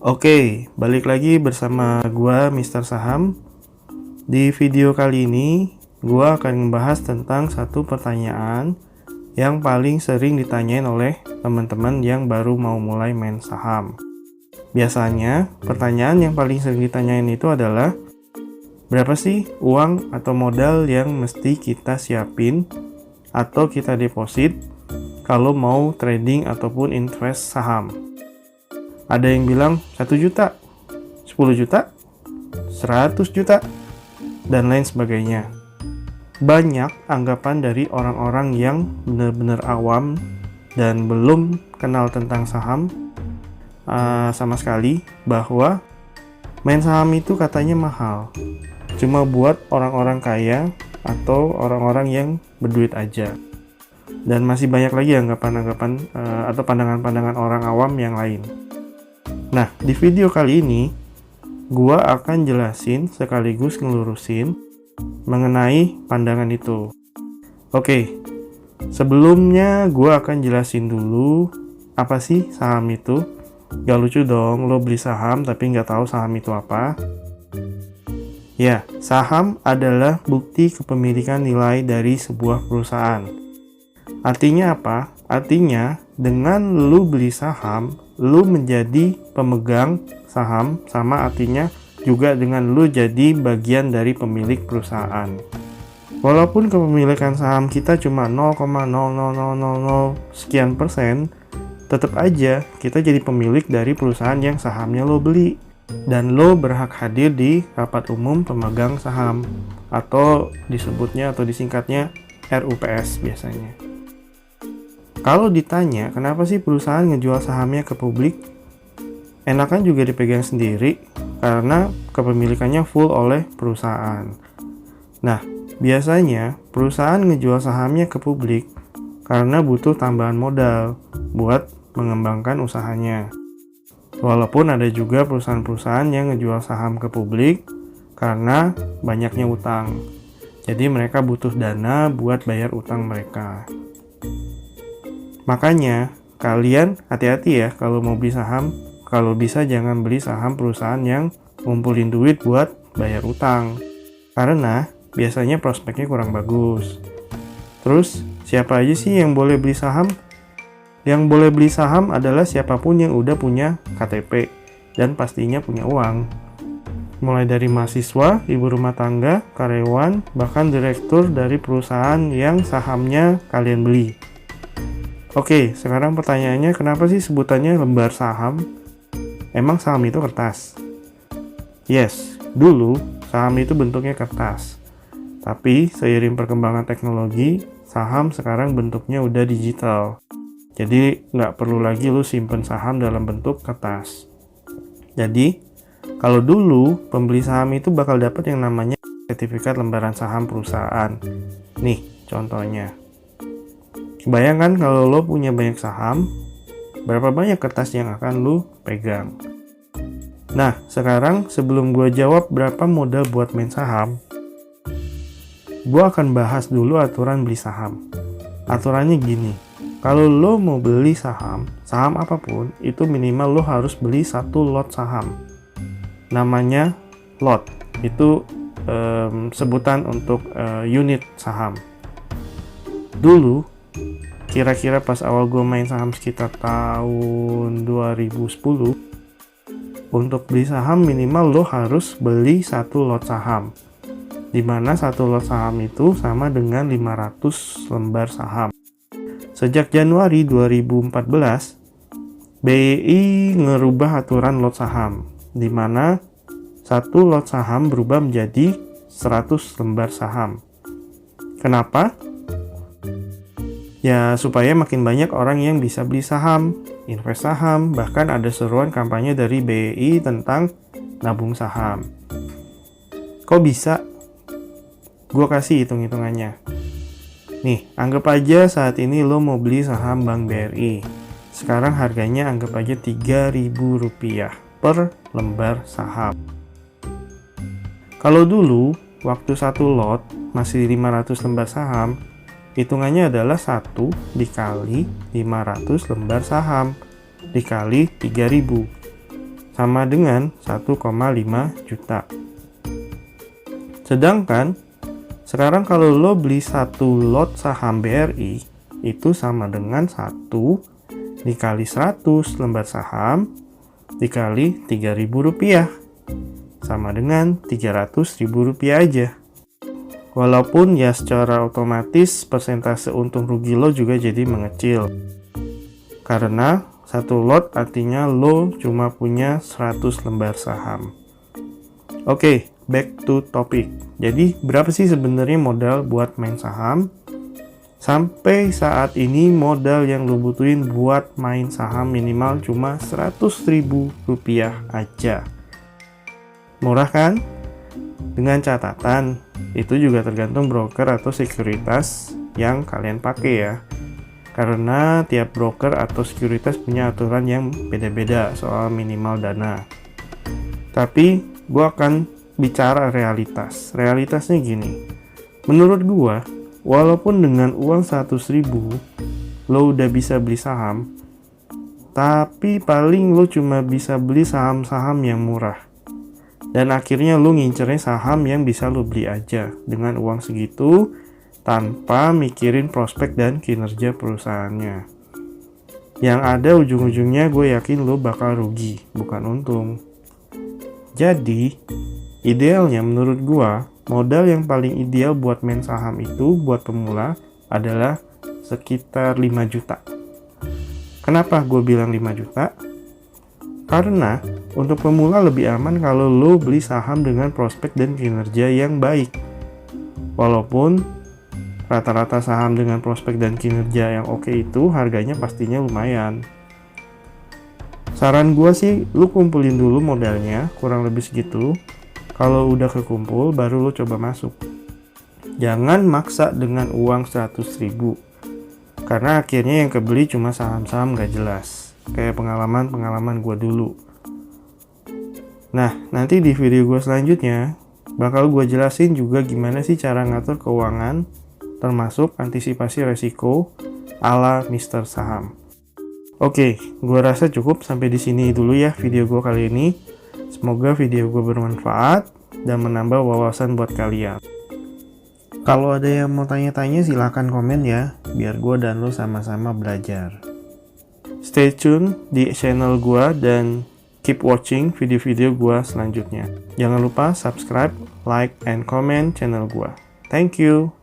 Oke, balik lagi bersama gua Mister Saham. Di video kali ini, gua akan membahas tentang satu pertanyaan yang paling sering ditanyain oleh teman-teman yang baru mau mulai main saham. Biasanya, pertanyaan yang paling sering ditanyain itu adalah, berapa sih uang atau modal yang mesti kita siapin atau kita deposit kalau mau trading ataupun invest saham? Ada yang bilang 1 juta, 10 juta, 100 juta, dan lain sebagainya. Banyak anggapan dari orang-orang yang benar-benar awam dan belum kenal tentang saham sama sekali, bahwa main saham itu katanya mahal, cuma buat orang-orang kaya atau orang-orang yang berduit aja. Dan masih banyak lagi anggapan-anggapan atau pandangan-pandangan orang awam yang lain. Nah, di video kali ini, gua akan jelasin sekaligus ngelurusin mengenai pandangan itu. Oke, sebelumnya gua akan jelasin dulu apa sih saham itu. Gak lucu dong lo beli saham tapi nggak tahu saham itu apa. Ya, saham adalah bukti kepemilikan nilai dari sebuah perusahaan. Artinya apa? Artinya dengan lu beli saham, lu menjadi pemegang saham, sama artinya juga dengan lu jadi bagian dari pemilik perusahaan. Walaupun kepemilikan saham kita cuma 0,00000 sekian persen, tetap aja kita jadi pemilik dari perusahaan yang sahamnya lo beli. Dan lo berhak hadir di rapat umum pemegang saham, atau disebutnya atau disingkatnya RUPS biasanya. Kalau ditanya, kenapa sih perusahaan ngejual sahamnya ke publik? Enakan juga dipegang sendiri, karena kepemilikannya full oleh perusahaan. Nah, biasanya perusahaan ngejual sahamnya ke publik karena butuh tambahan modal buat mengembangkan usahanya. Walaupun ada juga perusahaan-perusahaan yang ngejual saham ke publik karena banyaknya utang. Jadi mereka butuh dana buat bayar utang mereka. Makanya, kalian hati-hati ya kalau mau beli saham. Kalau bisa jangan beli saham perusahaan yang ngumpulin duit buat bayar utang. Karena biasanya prospeknya kurang bagus. Terus, siapa aja sih yang boleh beli saham? Yang boleh beli saham adalah siapapun yang udah punya KTP dan pastinya punya uang. Mulai dari mahasiswa, ibu rumah tangga, karyawan, bahkan direktur dari perusahaan yang sahamnya kalian beli. Oke, sekarang pertanyaannya, kenapa sih sebutannya lembar saham? Emang saham itu kertas? Yes, dulu saham itu bentuknya kertas. Tapi seiring perkembangan teknologi, saham sekarang bentuknya udah digital. Jadi nggak perlu lagi lu simpen saham dalam bentuk kertas. Jadi, kalau dulu pembeli saham itu bakal dapat yang namanya sertifikat lembaran saham perusahaan. Nih, contohnya. Bayangkan kalau lo punya banyak saham, berapa banyak kertas yang akan lo pegang. Nah, sekarang sebelum gue jawab berapa modal buat main saham, gue akan bahas dulu aturan beli saham. Aturannya gini, kalau lo mau beli saham apapun, itu minimal lo harus beli 1 lot saham. Namanya lot, itu sebutan untuk unit saham. Dulu, kira-kira pas awal gue main saham sekitar tahun 2010, untuk beli saham minimal lo harus beli 1 lot saham, dimana 1 lot saham itu sama dengan 500 lembar saham. Sejak Januari 2014, BI ngerubah aturan lot saham, dimana 1 lot saham berubah menjadi 100 lembar saham. Kenapa? Ya, supaya makin banyak orang yang bisa beli saham, invest saham, bahkan ada seruan kampanye dari BI tentang nabung saham. Kok bisa? Gue kasih hitung-hitungannya. Nih, anggap aja saat ini lo mau beli saham Bank BRI. Sekarang harganya anggap aja Rp3.000 per lembar saham. Kalau dulu, waktu 1 lot masih 500 lembar saham, hitungannya adalah 1 dikali 500 lembar saham dikali 3.000. sama dengan 1,5 juta. Sedangkan sekarang kalau lo beli satu lot saham BRI itu sama dengan 1 dikali 100 lembar saham dikali Rp3.000 sama dengan Rp300.000 aja. Walaupun ya secara otomatis persentase untung rugi lo juga jadi mengecil. Karena satu lot artinya lo cuma punya 100 lembar saham. Oke, back to topic. Jadi berapa sih sebenarnya modal buat main saham? Sampai saat ini modal yang lo butuhin buat main saham minimal cuma Rp100.000 aja. Murah kan? Dengan catatan, itu juga tergantung broker atau sekuritas yang kalian pakai ya. Karena tiap broker atau sekuritas punya aturan yang beda-beda soal minimal dana. Tapi, gue akan bicara realitas. Realitasnya gini. Menurut gue, walaupun dengan uang 100.000, lo udah bisa beli saham, tapi paling lo cuma bisa beli saham-saham yang murah. Dan akhirnya lu ngincernya saham yang bisa lu beli aja dengan uang segitu tanpa mikirin prospek dan kinerja perusahaannya. Yang ada ujung-ujungnya gue yakin lu bakal rugi, bukan untung. Jadi, idealnya menurut gue, modal yang paling ideal buat main saham itu buat pemula adalah sekitar 5 juta. Kenapa gue bilang 5 juta? Karena untuk pemula lebih aman kalau lo beli saham dengan prospek dan kinerja yang baik. Walaupun rata-rata saham dengan prospek dan kinerja yang oke itu harganya pastinya lumayan. Saran gue sih, lo kumpulin dulu modalnya, kurang lebih segitu. Kalau udah kekumpul, baru lo coba masuk. Jangan maksa dengan uang 100.000. Karena akhirnya yang kebeli cuma saham-saham gak jelas. Kayak pengalaman gue dulu. Nah, nanti di video gue selanjutnya bakal gue jelasin juga gimana sih cara ngatur keuangan, termasuk antisipasi resiko ala Mr. Saham. Oke, gue rasa cukup sampai di sini dulu ya video gue kali ini. Semoga video gue bermanfaat dan menambah wawasan buat kalian. Kalau ada yang mau tanya-tanya silahkan komen ya, biar gue dan lo sama-sama belajar. Stay tune di channel gue dan keep watching video-video gue selanjutnya. Jangan lupa subscribe, like, and comment channel gue. Thank you.